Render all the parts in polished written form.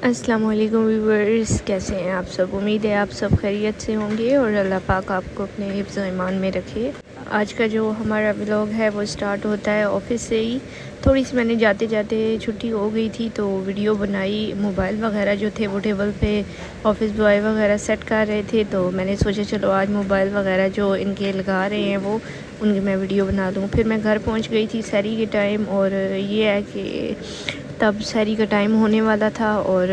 السلام علیکم ویورز، کیسے ہیں آپ سب؟ امید ہے آپ سب خیریت سے ہوں گے اور اللہ پاک آپ کو اپنے حفظ و ایمان میں رکھے۔ آج کا جو ہمارا ولاگ ہے وہ سٹارٹ ہوتا ہے آفس سے ہی۔ تھوڑی سی میں نے جاتے جاتے چھٹی ہو گئی تھی تو ویڈیو بنائی۔ موبائل وغیرہ جو تھے وہ ٹیبل پہ آفس بوائے وغیرہ سیٹ کر رہے تھے، تو میں نے سوچا چلو آج موبائل وغیرہ جو ان کے لگا رہے ہیں وہ ان کی میں ویڈیو بنا دوں۔ پھر میں گھر پہنچ گئی تھی سحری کے ٹائم، اور یہ ہے کہ تب سحری کا ٹائم ہونے والا تھا، اور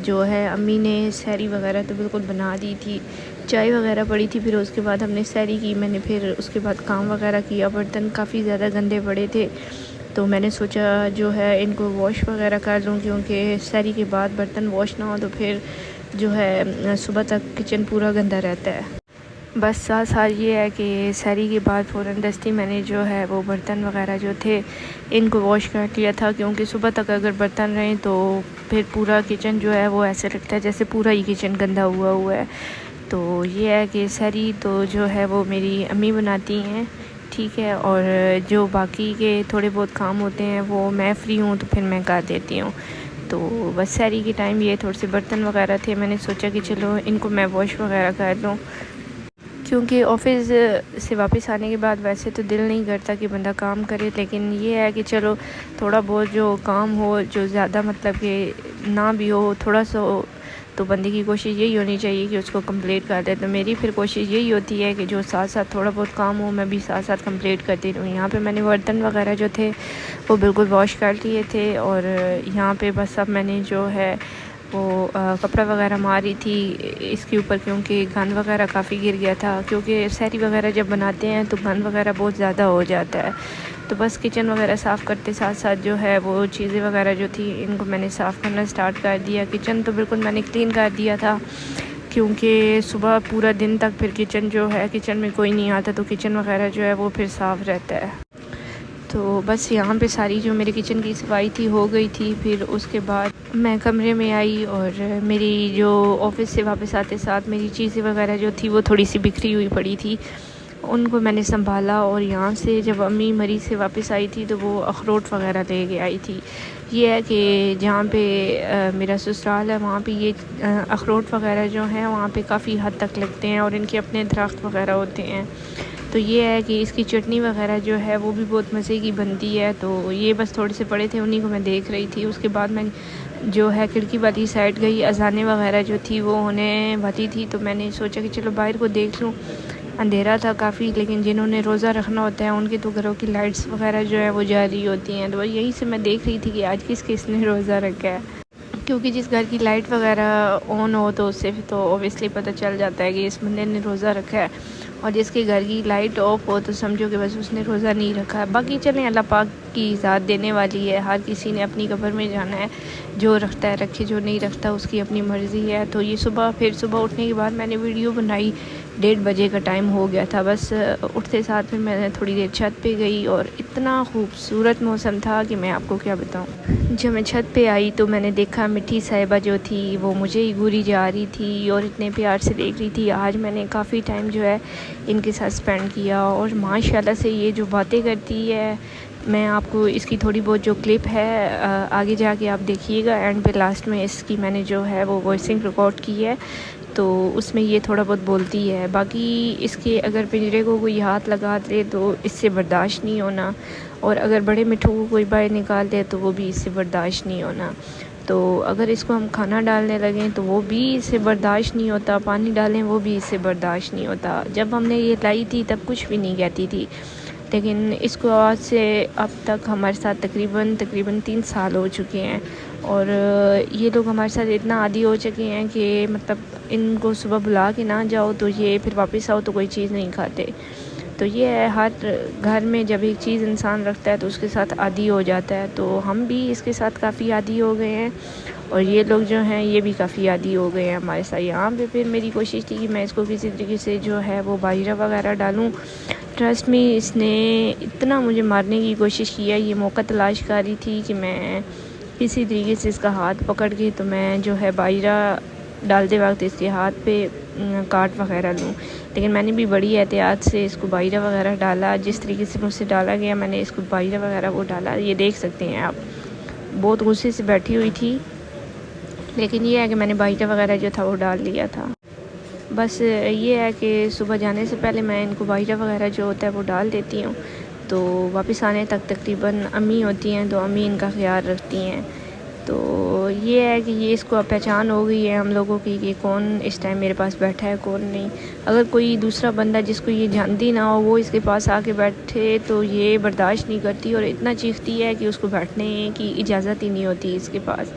جو ہے امی نے سحری وغیرہ تو بالکل بنا دی تھی، چائے وغیرہ پڑی تھی۔ پھر اس کے بعد ہم نے سحری کی، میں نے پھر اس کے بعد کام وغیرہ کیا۔ برتن کافی زیادہ گندے پڑے تھے تو میں نے سوچا جو ہے ان کو واش وغیرہ کر لوں، کیونکہ سحری کے بعد برتن واش نہ ہو تو پھر جو ہے صبح تک کچن پورا گندا رہتا ہے۔ بس ساتھ ساتھ یہ ہے کہ سحری کے بعد فوراً دستی میں نے جو ہے وہ برتن وغیرہ جو تھے ان کو واش کر لیا تھا، کیونکہ صبح تک اگر برتن رہیں تو پھر پورا کچن جو ہے وہ ایسے لگتا ہے جیسے پورا ہی کچن گندا ہوا ہے۔ تو یہ ہے کہ سحری تو جو ہے وہ میری امی بناتی ہیں، ٹھیک ہے، اور جو باقی کے تھوڑے بہت کام ہوتے ہیں وہ میں فری ہوں تو پھر میں کر دیتی ہوں۔ تو بس سحری کے ٹائم یہ تھوڑے سے برتن وغیرہ تھے، میں نے سوچا کہ چلو ان کو میں واش وغیرہ کر لوں، کیونکہ آفس سے واپس آنے کے بعد ویسے تو دل نہیں کرتا کہ بندہ کام کرے، لیکن یہ ہے کہ چلو تھوڑا بہت جو کام ہو، جو زیادہ مطلب کہ نہ بھی ہو، تھوڑا سا ہو، تو بندے کی کوشش یہی ہونی چاہیے کہ اس کو کمپلیٹ کر دے۔ تو میری پھر کوشش یہی ہوتی ہے کہ جو ساتھ ساتھ تھوڑا بہت کام ہو میں بھی ساتھ ساتھ کمپلیٹ کرتی رہوں۔ یہاں پہ میں نے برتن وغیرہ جو تھے وہ بالکل واش کر لیے تھے، اور یہاں پہ بس اب میں نے جو ہے وہ کپڑا وغیرہ مار رہی تھی اس کے اوپر، کیونکہ گند وغیرہ کافی گر گیا تھا، کیونکہ سحری وغیرہ جب بناتے ہیں تو گند وغیرہ بہت زیادہ ہو جاتا ہے۔ تو بس کچن وغیرہ صاف کرتے ساتھ ساتھ جو ہے وہ چیزیں وغیرہ جو تھی ان کو میں نے صاف کرنا سٹارٹ کر دیا۔ کچن تو بالکل میں نے کلین کر دیا تھا، کیونکہ صبح پورا دن تک پھر کچن جو ہے کچن میں کوئی نہیں آتا تو کچن وغیرہ جو ہے وہ پھر صاف رہتا ہے۔ تو بس یہاں پہ ساری جو میری کچن کی صفائی تھی ہو گئی تھی۔ پھر اس کے بعد میں کمرے میں آئی، اور میری جو آفس سے واپس آتے ساتھ میری چیزیں وغیرہ جو تھی وہ تھوڑی سی بکھری ہوئی پڑی تھی، ان کو میں نے سنبھالا۔ اور یہاں سے جب امی مری سے واپس آئی تھی تو وہ اخروٹ وغیرہ لے کے آئی تھی۔ یہ ہے کہ جہاں پہ میرا سسرال ہے وہاں پہ یہ اخروٹ وغیرہ جو ہیں وہاں پہ کافی حد تک لگتے ہیں، اور ان کے اپنے درخت وغیرہ ہوتے ہیں۔ تو یہ ہے کہ اس کی چٹنی وغیرہ جو ہے وہ بھی بہت مزے کی بنتی ہے۔ تو یہ بس تھوڑے سے پڑے تھے، انہی کو میں دیکھ رہی تھی۔ اس کے بعد میں جو ہے کھڑکی والی سائڈ گئی، اذانیں وغیرہ جو تھی وہ ہونے والی تھی، تو میں نے سوچا کہ چلو باہر کو دیکھ لوں۔ اندھیرا تھا کافی، لیکن جنہوں نے روزہ رکھنا ہوتا ہے ان کے تو گھروں کی لائٹس وغیرہ جو ہے وہ جاری ہوتی ہیں، تو یہیں سے میں دیکھ رہی تھی کہ آج کس کس نے روزہ رکھا ہے، کیونکہ جس گھر کی لائٹ وغیرہ آن ہو تو اس سے تو اوبیسلی پتہ چل جاتا ہے کہ اس بندے نے روزہ رکھا ہے، اور جس کے گھر کی لائٹ آف ہو تو سمجھو کہ بس اس نے روزہ نہیں رکھا ہے۔ باقی چلیں، اللہ پاک کی ذات دینے والی ہے، ہر کسی نے اپنی قبر میں جانا ہے، جو رکھتا ہے رکھے، جو نہیں رکھتا اس کی اپنی مرضی ہے۔ تو یہ پھر صبح اٹھنے کے بعد میں نے ویڈیو بنائی، 1:30 بجے کا ٹائم ہو گیا تھا۔ بس اٹھتے ساتھ پھر میں نے تھوڑی دیر چھت پہ گئی، اور اتنا خوبصورت موسم تھا کہ میں آپ کو کیا بتاؤں۔ جب میں چھت پہ آئی تو میں نے دیکھا مٹھی صاحبہ جو تھی وہ مجھے ہی گھوری جا رہی تھی اور اتنے پیار سے دیکھ رہی تھی۔ آج میں نے کافی ٹائم جو ہے ان کے ساتھ سپینڈ کیا، اور ماشاءاللہ سے یہ جو باتیں کرتی ہے، میں آپ کو اس کی تھوڑی بہت جو کلپ ہے آگے جا کے آپ دیکھیے گا، اینڈ پہ لاسٹ میں اس کی میں نے جو ہے وہ وائسنگ ریکارڈ کی ہے، تو اس میں یہ تھوڑا بہت بولتی ہے۔ باقی اس کے اگر پنجرے کو کوئی ہاتھ لگا دے تو اس سے برداشت نہیں ہونا، اور اگر بڑے مٹھوں کو کوئی باہر نکال دے تو وہ بھی اس سے برداشت نہیں ہونا۔ تو اگر اس کو ہم کھانا ڈالنے لگیں تو وہ بھی اس سے برداشت نہیں ہوتا، پانی ڈالیں وہ بھی اس سے برداشت نہیں ہوتا۔ جب ہم نے یہ لائی تھی تب کچھ بھی نہیں کہتی تھی، لیکن اس کو آج سے اب تک ہمارے ساتھ تقریباً 3 سال ہو چکے ہیں، اور یہ لوگ ہمارے ساتھ اتنا عادی ہو چکے ہیں کہ مطلب ان کو صبح بلا کے نہ جاؤ تو یہ پھر واپس آؤ تو کوئی چیز نہیں کھاتے۔ تو یہ ہے، ہر گھر میں جب ایک چیز انسان رکھتا ہے تو اس کے ساتھ عادی ہو جاتا ہے، تو ہم بھی اس کے ساتھ کافی عادی ہو گئے ہیں، اور یہ لوگ جو ہیں یہ بھی کافی عادی ہو گئے ہیں ہمارے ساتھ۔ یہاں پہ پھر میری کوشش تھی کہ میں اس کو کسی طریقے سے جو ہے وہ باجرہ وغیرہ ڈالوں۔ ٹرسٹ میں اس نے اتنا مجھے مارنے کی کوشش کیا، یہ موقع تلاش کر رہی تھی کہ میں کسی طریقے سے اس کا ہاتھ پکڑ کے تو میں جو ہے باجرہ ڈالتے وقت اس کے ہاتھ پہ کاٹ وغیرہ لوں، لیکن میں نے بھی بڑی احتیاط سے اس کو باجرہ وغیرہ ڈالا، جس طریقے سے مجھ سے ڈالا گیا میں نے اس کو باجرہ وغیرہ وہ ڈالا۔ یہ دیکھ سکتے ہیں آپ، بہت غصے سے بیٹھی ہوئی تھی، لیکن یہ ہے کہ میں نے بائیٹا وغیرہ جو تھا وہ ڈال لیا تھا. بس یہ ہے کہ صبح جانے سے پہلے میں ان کو بائیٹا وغیرہ جو ہوتا ہے وہ ڈال دیتی ہوں. تو واپس آنے تک تقریباً امی ہوتی ہیں تو امی ان کا خیال رکھتی ہیں. تو یہ ہے کہ یہ اس کو اب پہچان ہو گئی ہے ہم لوگوں کی کہ کون اس ٹائم میرے پاس بیٹھا ہے کون نہیں. اگر کوئی دوسرا بندہ جس کو یہ جانتی نہ ہو وہ اس کے پاس آ کے بیٹھے تو یہ برداشت نہیں کرتی اور اتنا چیختی ہے کہ اس کو بیٹھنے کی اجازت ہی نہیں ہوتی اس کے پاس.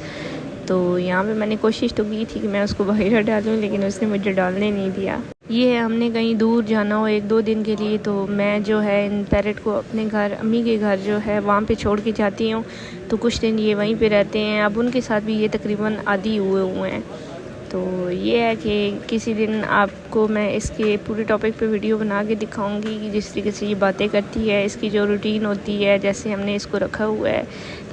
تو یہاں پہ میں نے کوشش تو کی تھی کہ میں اس کو باہر ڈالوں لیکن اس نے مجھے ڈالنے نہیں دیا. یہ ہے ہم نے کہیں دور جانا ہو 1-2 دن کے لیے تو میں جو ہے ان پیرٹ کو اپنے گھر امی کے گھر جو ہے وہاں پہ چھوڑ کے جاتی ہوں. تو کچھ دن یہ وہیں پہ رہتے ہیں. اب ان کے ساتھ بھی یہ تقریباً عادی ہوئے ہیں. تو یہ ہے کہ کسی دن آپ کو میں اس کے پورے ٹاپک پہ ویڈیو بنا کے دکھاؤں گی کہ جس طریقے سے یہ باتیں کرتی ہے, اس کی جو روٹین ہوتی ہے, جیسے ہم نے اس کو رکھا ہوا ہے.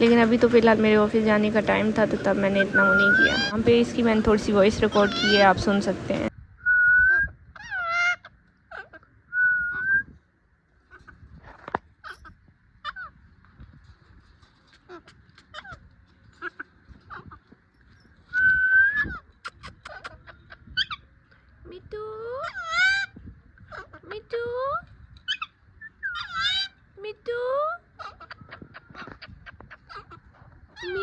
لیکن ابھی تو فی الحال میرے آفس جانے کا ٹائم تھا تو تب میں نے اتنا وہ نہیں کیا. وہاں پہ اس کی میں نے تھوڑی سی وائس ریکارڈ کی ہے, آپ سن سکتے ہیں. MeToo MeToo MeToo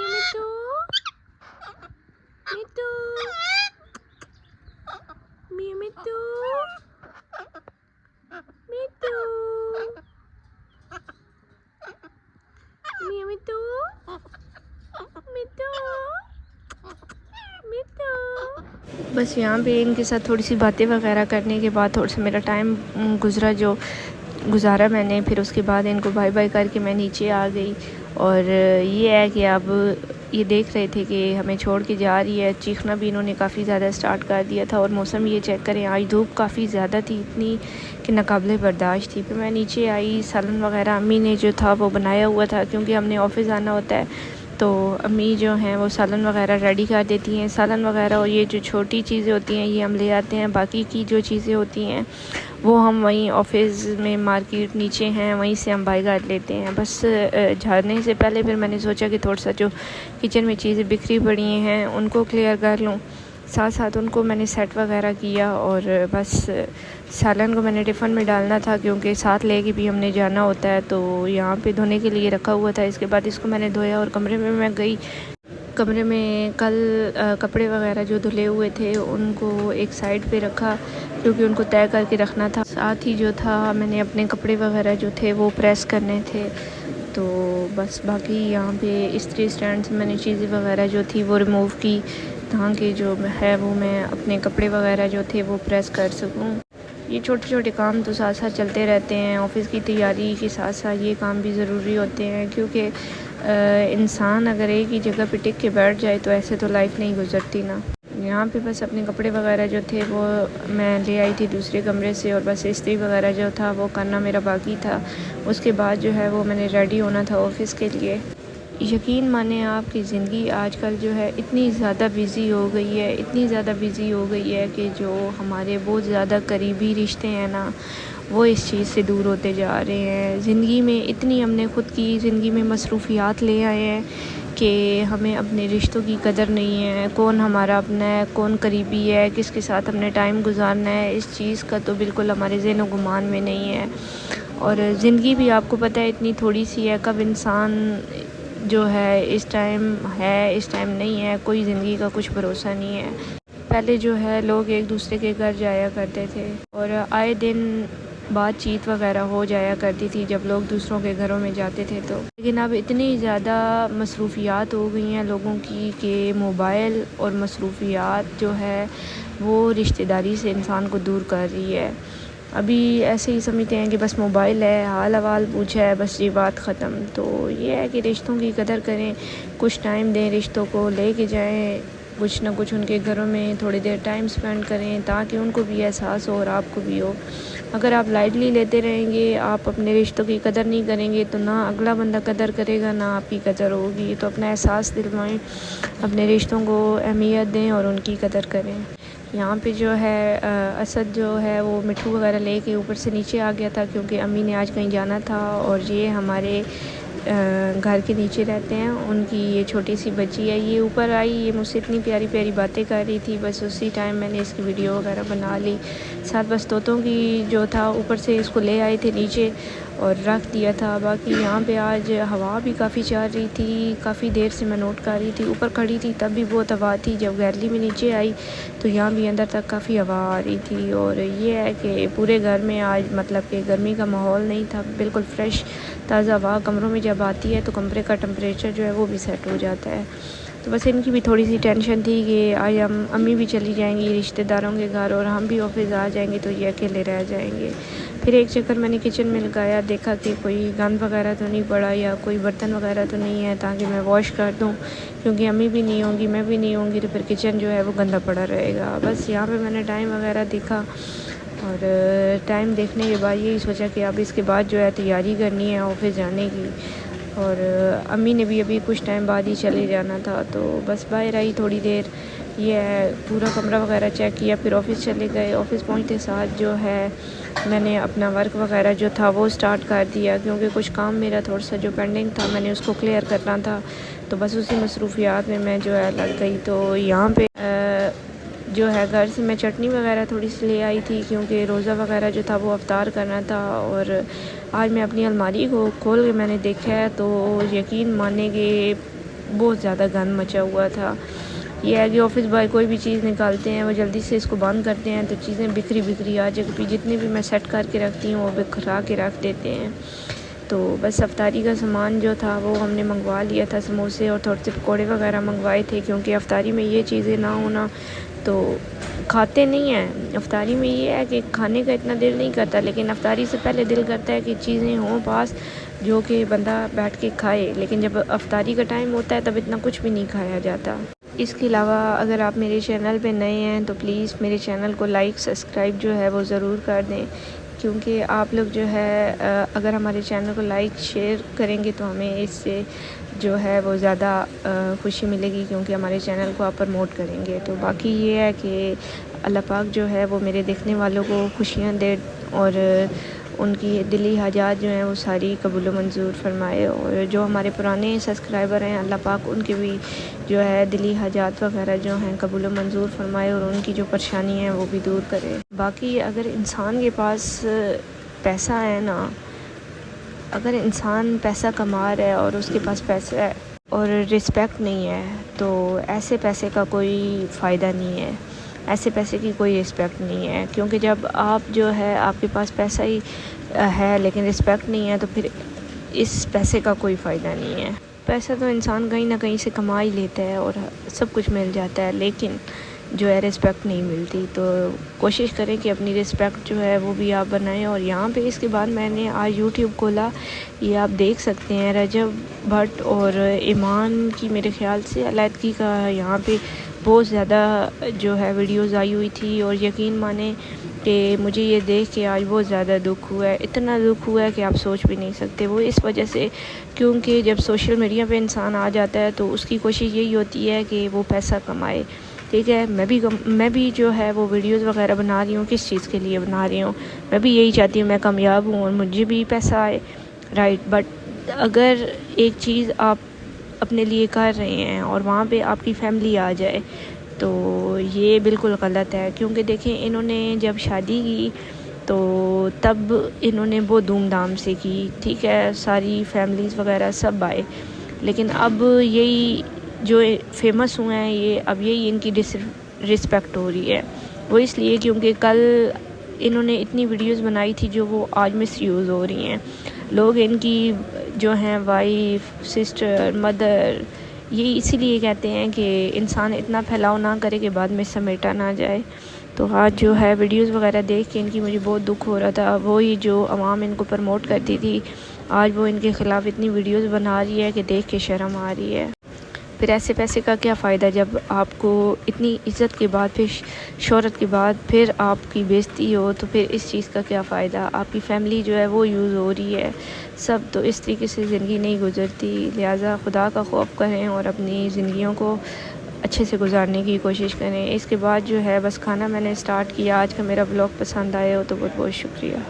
MeToo MeToo MeToo MeToo MeToo MeToo MeToo. بس یہاں پہ ان کے ساتھ تھوڑی سی باتیں وغیرہ کرنے کے بعد تھوڑا سا میرا ٹائم گزارا میں نے. پھر اس کے بعد ان کو بائی بائی کر کے میں نیچے آ گئی. اور یہ ہے کہ اب یہ دیکھ رہے تھے کہ ہمیں چھوڑ کے جا رہی ہے. چیخنا بھی انہوں نے کافی زیادہ سٹارٹ کر دیا تھا. اور موسم یہ چیک کریں, آج دھوپ کافی زیادہ تھی, اتنی کہ ناقابل برداشت تھی. پھر میں نیچے آئی, سالن وغیرہ امی نے جو تھا وہ بنایا ہوا تھا کیونکہ ہم نے آفس جانا ہوتا ہے تو امی جو ہیں وہ سالن وغیرہ ریڈی کر دیتی ہیں. سالن وغیرہ اور یہ جو چھوٹی چیزیں ہوتی ہیں یہ ہم لے آتے ہیں. باقی کی جو چیزیں ہوتی ہیں وہ ہم وہیں آفس میں مارکیٹ نیچے ہیں وہیں سے ہم بائی کر لیتے ہیں. بس جھاڑنے سے پہلے پھر میں نے سوچا کہ تھوڑا سا جو کچن میں چیزیں بکھری پڑی ہیں ان کو کلیئر کر لوں. ساتھ ساتھ ان کو میں نے سیٹ وغیرہ کیا. اور بس سالن کو میں نے ٹفن میں ڈالنا تھا کیونکہ ساتھ لے کے بھی ہم نے جانا ہوتا ہے. تو یہاں پہ دھونے کے لیے رکھا ہوا تھا. اس کے بعد اس کو میں نے دھویا اور کمرے میں گئی. کمرے میں کل کپڑے وغیرہ جو دھلے ہوئے تھے ان کو ایک سائڈ پہ رکھا کیونکہ ان کو طے کر کے رکھنا تھا. ساتھ ہی جو تھا میں نے اپنے کپڑے وغیرہ جو تھے وہ پریس کرنے تھے. تو بس باقی یہاں پہ استری اسٹینڈ سے میں نے چیزیں وغیرہ جو تھی وہ ریموو کی تاکہ جو ہے وہ میں اپنے کپڑے وغیرہ جو تھے وہ پریس کر سکوں. یہ چھوٹے چھوٹے کام تو ساتھ ساتھ چلتے رہتے ہیں. آفس کی تیاری کے ساتھ ساتھ یہ کام بھی ضروری ہوتے ہیں کیونکہ انسان اگر ایک ہی جگہ پہ ٹک کے بیٹھ جائے تو ایسے تو لائف نہیں گزرتی نا. یہاں پہ بس اپنے کپڑے وغیرہ جو تھے وہ میں لے آئی تھی دوسرے کمرے سے اور بس استری وغیرہ جو تھا وہ کرنا میرا باقی تھا. اس کے بعد جو ہے وہ میں نے ریڈی ہونا تھا آفس کے لیے. یقین مانیں آپ کی زندگی آج کل جو ہے اتنی زیادہ بیزی ہو گئی ہے, اتنی زیادہ بیزی ہو گئی ہے کہ جو ہمارے بہت زیادہ قریبی رشتے ہیں نا وہ اس چیز سے دور ہوتے جا رہے ہیں. زندگی میں اتنی ہم نے خود کی زندگی میں مصروفیات لے آئے ہیں کہ ہمیں اپنے رشتوں کی قدر نہیں ہے. کون ہمارا اپنا ہے, کون قریبی ہے, کس کے ساتھ ہم نے ٹائم گزارنا ہے, اس چیز کا تو بالکل ہمارے ذہن و گمان میں نہیں ہے. اور زندگی بھی آپ کو پتہ ہے اتنی تھوڑی سی ہے, کب انسان جو ہے اس ٹائم نہیں ہے. کوئی زندگی کا کچھ بھروسہ نہیں ہے. پہلے جو ہے لوگ ایک دوسرے کے گھر جایا کرتے تھے اور آئے دن بات چیت وغیرہ ہو جایا کرتی تھی جب لوگ دوسروں کے گھروں میں جاتے تھے تو. لیکن اب اتنی زیادہ مصروفیات ہو گئی ہیں لوگوں کی کہ موبائل اور مصروفیات جو ہے وہ رشتہ داری سے انسان کو دور کر رہی ہے. ابھی ایسے ہی سمجھتے ہیں کہ بس موبائل ہے, حال احوال پوچھا ہے, بس یہ بات ختم. تو یہ ہے کہ رشتوں کی قدر کریں, کچھ ٹائم دیں رشتوں کو, لے کے جائیں کچھ نہ کچھ ان کے گھروں میں, تھوڑی دیر ٹائم سپینڈ کریں تاکہ ان کو بھی احساس ہو اور آپ کو بھی ہو. اگر آپ لائٹلی لیتے رہیں گے, آپ اپنے رشتوں کی قدر نہیں کریں گے تو نہ اگلا بندہ قدر کرے گا نہ آپ کی قدر ہوگی. تو اپنا احساس دلوائیں, اپنے رشتوں کو اہمیت دیں اور ان کی قدر کریں. یہاں پہ جو ہے اسد جو ہے وہ مٹھو وغیرہ لے کے اوپر سے نیچے آ گیا تھا کیونکہ امی نے آج کہیں جانا تھا. اور یہ ہمارے گھر کے نیچے رہتے ہیں، ان کی یہ چھوٹی سی بچی ہے، یہ اوپر آئی، یہ مجھ سے اتنی پیاری پیاری باتیں کر رہی تھی، بس اسی ٹائم میں نے اس کی ویڈیو وغیرہ بنا لی، ساتھ بس طوطوں کی جو تھا اوپر سے اس کو لے آئے تھے نیچے اور رکھ دیا تھا۔ باقی یہاں پہ آج ہوا بھی کافی چل رہی تھی، کافی دیر سے میں نوٹ کر رہی تھی، اوپر کھڑی تھی تب بھی بہت ہوا تھی، جب گیلری میں نیچے آئی تو یہاں بھی اندر تک کافی ہوا آ رہی تھی۔ اور یہ ہے کہ پورے گھر میں آج مطلب کہ گرمی کا ماحول نہیں تھا، بالکل فریش تازہ ہوا کمروں میں جب آتی ہے تو کمرے کا ٹمپریچر جو ہے وہ بھی سیٹ ہو جاتا ہے۔ تو بس ان کی بھی تھوڑی سی ٹینشن تھی کہ آج امی بھی چلی جائیں گی رشتہ داروں کے گھر اور ہم بھی آفس آ جائیں گے تو یہ اکیلے رہ جائیں گے۔ پھر ایک چکر میں نے کچن میں لگایا، دیکھا کہ کوئی گند وغیرہ تو نہیں پڑا یا کوئی برتن وغیرہ تو نہیں ہے تاکہ میں واش کر دوں، کیونکہ امی بھی نہیں ہوں گی، میں بھی نہیں ہوں گی، تو پھر کچن جو ہے وہ گندا پڑا رہے گا۔ بس یہاں پہ میں نے ٹائم وغیرہ دیکھا اور ٹائم دیکھنے کے بعد یہی سوچا کہ اب اس کے بعد جو ہے تیاری کرنی ہے آفس جانے کی، اور امی نے بھی ابھی کچھ ٹائم بعد ہی چلے جانا تھا، تو بس باہر آئی تھوڑی دیر، یہ ہے پورا کمرہ وغیرہ چیک کیا، پھر آفس چلے گئے۔ آفس پہنچتے ساتھ جو ہے میں نے اپنا ورک وغیرہ جو تھا وہ سٹارٹ کر دیا، کیونکہ کچھ کام میرا تھوڑا سا جو پینڈنگ تھا میں نے اس کو کلیئر کرنا تھا، تو بس اسی مصروفیات میں میں جو ہے لگ گئی۔ تو یہاں پہ جو ہے گھر سے میں چٹنی وغیرہ تھوڑی سی لے آئی تھی، کیونکہ روزہ وغیرہ جو تھا وہ افطار کرنا تھا، اور آج میں اپنی الماری کو کھول کے میں نے دیکھا ہے تو یقین ماننے کہ بہت زیادہ گند مچا ہوا تھا۔ یہ ہے کہ آفس بائے کوئی بھی چیز نکالتے ہیں وہ جلدی سے اس کو بند کرتے ہیں تو چیزیں بکھری بکھری آ جاتی، جتنی بھی میں سیٹ کر کے رکھتی ہوں وہ بکھرا کے رکھ دیتے ہیں۔ تو بس افطاری کا سامان جو تھا وہ ہم نے منگوا لیا تھا، سموسے اور تھوڑے سے پکوڑے وغیرہ منگوائے تھے، کیونکہ افطاری میں یہ چیزیں نہ ہونا تو کھاتے نہیں ہیں۔ افطاری میں یہ ہے کہ کھانے کا اتنا دل نہیں کرتا، لیکن افطاری سے پہلے دل کرتا ہے کہ چیزیں ہوں پاس جو کہ بندہ بیٹھ کے کھائے، لیکن جب افطاری کا ٹائم ہوتا ہے تب اتنا کچھ بھی نہیں کھایا جاتا۔ اس کے علاوہ اگر آپ میرے چینل پہ نئے ہیں تو پلیز میرے چینل کو لائک سبسکرائب جو ہے وہ ضرور کر دیں، کیونکہ آپ لوگ جو ہے اگر ہمارے چینل کو لائک شیئر کریں گے تو ہمیں اس سے جو ہے وہ زیادہ خوشی ملے گی، کیونکہ ہمارے چینل کو آپ پروموٹ کریں گے۔ تو باقی یہ ہے کہ اللہ پاک جو ہے وہ میرے دیکھنے والوں کو خوشیاں دے اور ان کی دلی حاجات جو ہیں وہ ساری قبول و منظور فرمائے، اور جو ہمارے پرانے سبسکرائبر ہیں اللہ پاک ان کے بھی جو ہے دلی حاجات وغیرہ جو ہیں قبول و منظور فرمائے اور ان کی جو پریشانی ہیں وہ بھی دور کرے۔ باقی اگر انسان کے پاس پیسہ ہے نا، اگر انسان پیسہ کما رہا ہے اور اس کے پاس پیسہ ہے اور رسپیکٹ نہیں ہے تو ایسے پیسے کا کوئی فائدہ نہیں ہے، ایسے پیسے کی کوئی رسپیکٹ نہیں ہے، کیونکہ جب آپ جو ہے آپ کے پاس پیسہ ہی ہے لیکن رسپیکٹ نہیں ہے تو پھر اس پیسے کا کوئی فائدہ نہیں ہے۔ پیسہ تو انسان کہیں نہ کہیں سے کما ہی لیتا ہے اور سب کچھ مل جاتا ہے، لیکن جو ہے رسپیکٹ نہیں ملتی، تو کوشش کریں کہ اپنی رسپیکٹ جو ہے وہ بھی آپ بنائیں۔ اور یہاں پہ اس کے بعد میں نے آج یوٹیوب کھولا، یہ آپ دیکھ سکتے ہیں رجب بھٹ اور ایمان کی میرے خیال سے علیحدگی کا یہاں پہ بہت زیادہ جو ہے ویڈیوز آئی ہوئی تھی، اور یقین مانیں کہ مجھے یہ دیکھ کے آج بہت زیادہ دکھ ہوا ہے، اتنا دکھ ہوا ہے کہ آپ سوچ بھی نہیں سکتے۔ وہ اس وجہ سے کیونکہ جب سوشل میڈیا پہ انسان آ جاتا ہے تو اس کی کوشش یہی ہوتی ہے کہ وہ پیسہ کمائے، ٹھیک ہے۔ میں بھی جو ہے وہ ویڈیوز وغیرہ بنا رہی ہوں، کس چیز کے لیے بنا رہی ہوں، میں بھی یہی چاہتی ہوں میں کامیاب ہوں اور مجھے بھی پیسہ آئے، رائٹ۔ بٹ اگر ایک چیز آپ اپنے لیے کر رہے ہیں اور وہاں پہ آپ کی فیملی آ جائے تو یہ بالکل غلط ہے، کیونکہ دیکھیں انہوں نے جب شادی کی تو تب انہوں نے بہت دھوم دھام سے کی، ٹھیک ہے، ساری فیملیز وغیرہ سب آئے، لیکن اب یہی جو فیمس ہوئے ہیں یہ اب یہی ان کی رسپیکٹ ہو رہی ہے، وہ اس لیے کیونکہ کل انہوں نے اتنی ویڈیوز بنائی تھی جو وہ آج مس یوز ہو رہی ہیں، لوگ ان کی جو ہیں وائف، سسٹر، مدر، یہ اسی لیے کہتے ہیں کہ انسان اتنا پھیلاؤ نہ کرے کہ بعد میں سمیٹا نہ جائے۔ تو آج جو ہے ویڈیوز وغیرہ دیکھ کے ان کی مجھے بہت دکھ ہو رہا تھا، وہی جو عوام ان کو پروموٹ کرتی تھی آج وہ ان کے خلاف اتنی ویڈیوز بنا رہی ہے کہ دیکھ کے شرم آ رہی ہے۔ پھر ایسے پیسے کا کیا فائدہ جب آپ کو اتنی عزت کے بعد پھر شہرت کے بعد پھر آپ کی بےزتی ہو، تو پھر اس چیز کا کیا فائدہ؟ آپ کی فیملی جو ہے وہ یوز ہو رہی ہے سب، تو اس طریقے سے زندگی نہیں گزرتی، لہٰذا خدا کا خوف کریں اور اپنی زندگیوں کو اچھے سے گزارنے کی کوشش کریں۔ اس کے بعد جو ہے بس کھانا میں نے سٹارٹ کیا۔ آج کا میرا بلاگ پسند آئے ہو تو بہت بہت شکریہ۔